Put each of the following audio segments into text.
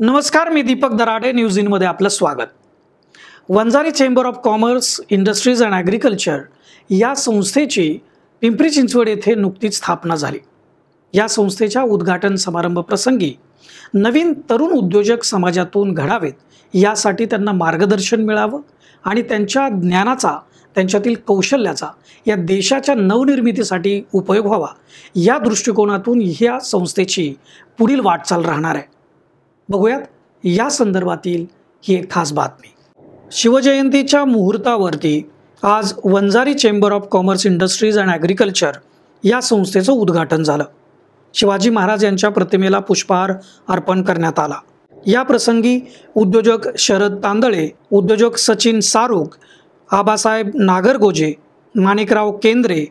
नमस्कार, मी दीपक दराडे. न्यूज इनमध्ये आपलं स्वागत. Vanjari chamber of commerce, industries and agriculture या संस्थेची पिंपरी चिंचवड येथे नुकतीच स्थापना झाली. या संस्थेच्या उद्घाटन समारंभ प्रसंगी नवीन तरुण उद्योजक समाजातून घडावेत यासाठी त्यांना मार्गदर्शन मिळावं आणि त्यांच्या ज्ञानाचा, त्यांच्यातील कौशल्याचा या देशाच्या नवनिर्मितीसाठी उपयोग व्हावा या दृष्टिकोनातून या संस्थेची पुढील वाटचाल राहणार आहे. बघूयात या संदर्भातील ही एक खास बातमी. शिवजयंतीच्या मुहूर्तावरती आज Vanjari chamber of commerce, industries and agriculture या संस्थेचं उद्घाटन झालं. शिवाजी महाराज यांच्या प्रतिमेला पुष्पहार अर्पण करण्यात आला. या प्रसंगी उद्योजक शरद तांदळे, उद्योजक सचिन सारूग, आबासाहेब नागरगोजे, माणिकराव केंद्रे,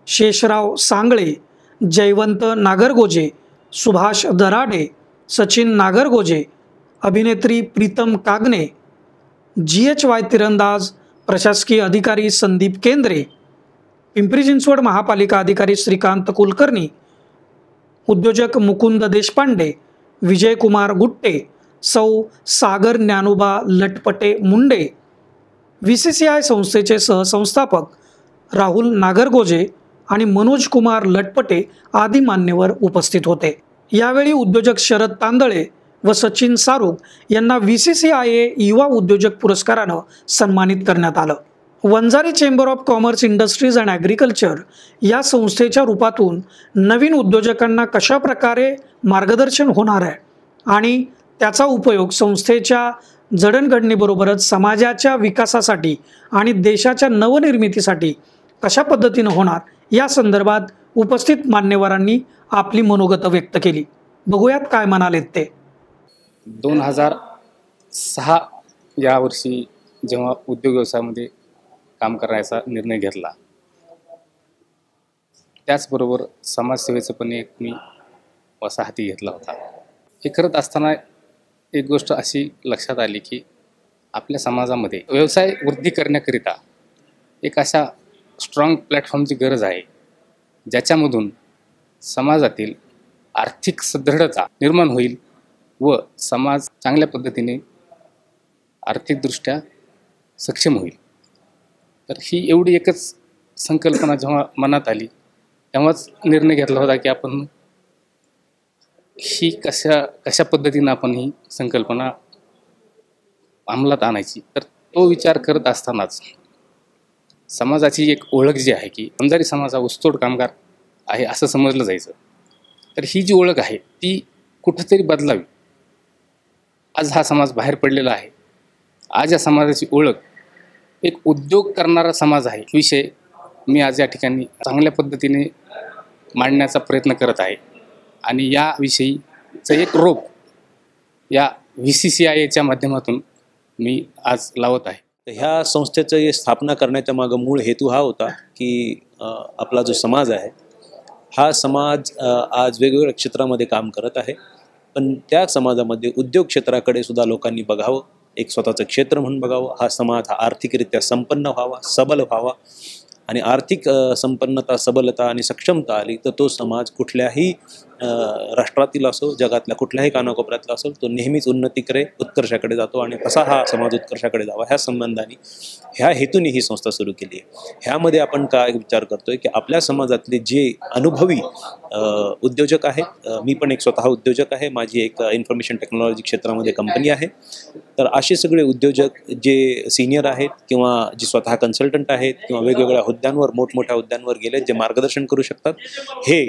शेषराव सांगळे, जयवंत नागरगोजे, सुभाष दराडे, सचिन नागरगोजे, अभिनेत्री प्रीतम कागणे, GHY तिरंदाज, प्रशासकीय अधिकारी संदीप केंद्रे, पिंपरी चिंचवड महापालिका अधिकारी श्रीकांत कुलकर्णी, उद्योजक मुकुंद देशपांडे, विजयकुमार गुट्टे, सौ सागर ज्ञानोबा लटपटे मुंडे, VCCI संस्थेचे सहसंस्थापक राहुल नागरगोजे आणि मनोज कुमार लटपटे आदी मान्यवर उपस्थित होते. यावेळी उद्योजक शरद तांदळे व सचिन सारूग यांना VCCIA युवा उद्योजक पुरस्कारानं सन्मानित करण्यात आलं. Vanjari chamber of commerce, industries and agriculture या संस्थेच्या रूपातून नवीन उद्योजकांना कशा प्रकारे मार्गदर्शन होणार आहे आणि त्याचा उपयोग संस्थेच्या जडणघडणीबरोबरच समाजाच्या विकासासाठी आणि देशाच्या नवनिर्मितीसाठी कशा पद्धतीनं होणार या संदर्भात उपस्थित मान्यवरांनी आपली मनोगत व्यक्त केली. बघूयात काय म्हणालेत ते. 2006 या वर्षी जेव्हा उद्योग व्यवसायामध्ये काम करायचा निर्णय घेतला, त्याचबरोबर समाजसेवेचं पण एक मी वसा हाती घेतला होता. हे करत असताना एक गोष्ट अशी लक्षात आली की आपल्या समाजामध्ये व्यवसाय वृद्धी करण्याकरिता एक अशा स्ट्रॉंग प्लॅटफॉर्मची गरज आहे, ज्याच्यामधून समाजातील आर्थिक सदृढता निर्माण होईल व समाज चांगल्या पद्धतीने आर्थिकदृष्ट्या सक्षम होईल. तर ही एवढी एकच संकल्पना जेव्हा मनात आली, तेव्हाच निर्णय घेतला होता की आपण ही कशा पद्धतीनं आपण ही संकल्पना अंमलात आणायची. तर तो विचार करत असतानाच समाजाची एक ओळख जी आहे की वंजारी समाज हा ऊसतोड कामगार आहे असं समजलं जायचं, तर ही जी ओळख आहे ती कुठंतरी बदलावी. आज हा समाज बाहेर पडलेला आहे. आज या समाजाची ओळख एक उद्योग करणारा समाज आहे. विषय मी आज या ठिकाणी चांगल्या पद्धतीने मांडण्याचा प्रयत्न करत आहे आणि याविषयीचं एक रोप या VCCIAच्या माध्यमातून मी आज लावत आहे. ह्या संस्थेचं स्थापना करण्याच्या मागं मूळ हेतू हा होता की आपला जो समाज आहे हा समाज आज वेगवेगळ्या क्षेत्रामध्ये काम करत आहे, पण त्या समाजामध्ये उद्योग क्षेत्राकडे सुद्धा लोकांनी बघावं, एक स्वतःचं क्षेत्र म्हणून बघावं. हा समाज हा आर्थिकरित्या संपन्न व्हावा, सबल व्हावा आणि आर्थिक संपन्नता, सबलता आणि सक्षमता आली तर तो समाज कुठल्याही राष्ट्रातील असो, जगातल्या कुठल्याही कानाकोपऱ्यातला असो, तो नेहमीच उन्नतीकडे, उत्कर्षाकडे जातो आणि तसा हा समाज उत्कर्षाकडे जावा ह्या संबंधाने, ह्या हेतूने ही संस्था सुरू केली आहे. ह्यामध्ये आपण काय विचार करतोय की आपल्या समाजातले जे अनुभवी उद्योजक आहेत, मी पण एक स्वतः उद्योजक आहे, माझी एक इन्फॉर्मेशन टेक्नॉलॉजी क्षेत्रामध्ये कंपनी आहे, तर असे सगळे उद्योजक जे सिनियर आहेत किंवा जे स्वतः कन्सल्टंट आहेत किंवा वेगवेगळ्या हुद्द्यांवर, मोठमोठ्या हुद्द्यांवर गेले, जे मार्गदर्शन करू शकतात, हे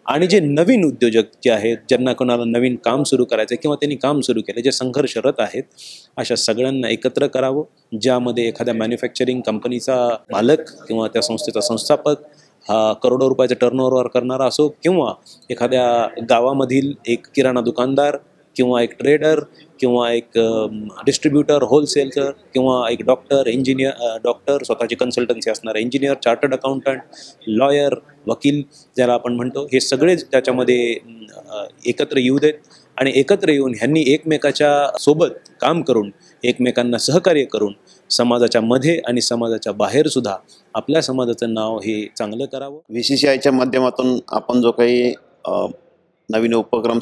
आणि जे नवीन उद्योजक जे आहेत, ज्यांना कोणाला नवीन काम सुरू करायचं किंवा त्यांनी काम सुरू केले, जे संघर्षरत आहेत, अशा सगळ्यांना एकत्र करावं. ज्यामध्ये एखाद्या मॅन्युफॅक्चरिंग कंपनीचा मालक किंवा त्या संस्थेचा संस्थापक हा करोडो रुपयाचा टर्नओव्हर करणारा असो किंवा एखाद्या गावामधील एक किराणा दुकानदार किंवा एक ट्रेडर किंवा एक डिस्ट्रीब्युटर, होलसेलर किंवा एक डॉक्टर, इंजिनियर, डॉक्टर, स्वतःची कन्सल्टन्सी असणारा इंजिनियर, चार्टर्ड अकाउंटंट, लॉयर, वकील ज्याला आपण म्हणतो, हे सगळेच त्याच्यामध्ये एकत्र येऊ देत आणि एकत्र येऊन ह्यांनी एकमेकाच्या सोबत काम करून, एकमेकांना सहकार्य करून समाजाच्या मध्ये आणि समाजाच्या बाहेर सुद्धा आपल्या समाजाचं नाव हे चांगलं करावं. VCCIच्या माध्यमातून आपण जो काही नवीन उपक्रम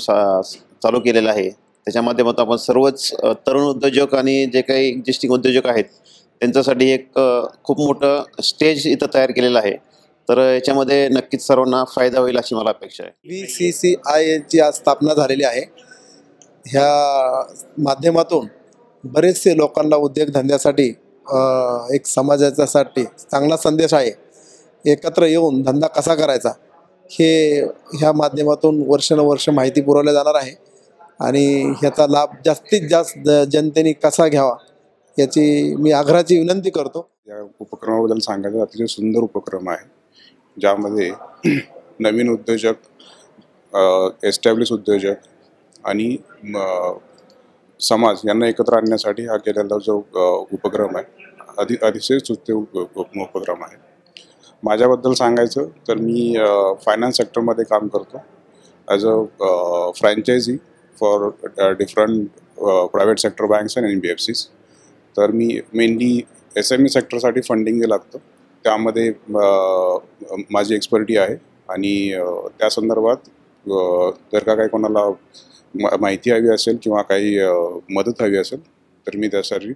चालू केलेला आहे त्याच्या माध्यमातून आपण सर्वच तरुण उद्योजक आणि जे काही एक्झिस्टिंग उद्योजक आहेत त्यांच्यासाठी एक खूप मोठं स्टेज इथं तयार केलेलं आहे. तर याच्यामध्ये नक्कीच सर्वांना फायदा होईल अशी मला अपेक्षा आहे. VCCI आज स्थापना झालेली आहे. ह्या माध्यमातून बरेचसे लोकांना उद्योगधंद्यासाठी एक समाजाच्यासाठी चांगला संदेश आहे. एकत्र येऊन धंदा कसा करायचा हे ह्या माध्यमातून वर्षानुवर्ष माहिती पुरवल्या जाणार आहे आणि ह्याचा लाभ जास्तीत जास्त जनतेने कसा घ्यावा याची मी आग्रहाची विनंती करतो. या उपक्रमाबद्दल सांगायचं अतिशय सुंदर उपक्रम आहे, ज्यामध्ये नवीन उद्योजक, एस्टॅब्लिश उद्योजक आणि समाज यांना एकत्र आणण्यासाठी हा केलेला जो उपक्रम आहे अतिशय स्तुत्य उपक्रम आहे. माझ्याबद्दल सांगायचं तर मी फायनान्स सेक्टरमध्ये काम करतो as a franchise for different private sector banks and NBFCs. तर मी मेनली SME सेक्टरसाठी फंडिंग जे लागतं त्यामध्ये माझी एक्सपर्टी आहे आणि त्या संदर्भात जर का काही कोणाला माहिती हवी असेल किंवा काही मदत हवी असेल तर मी त्यासाठी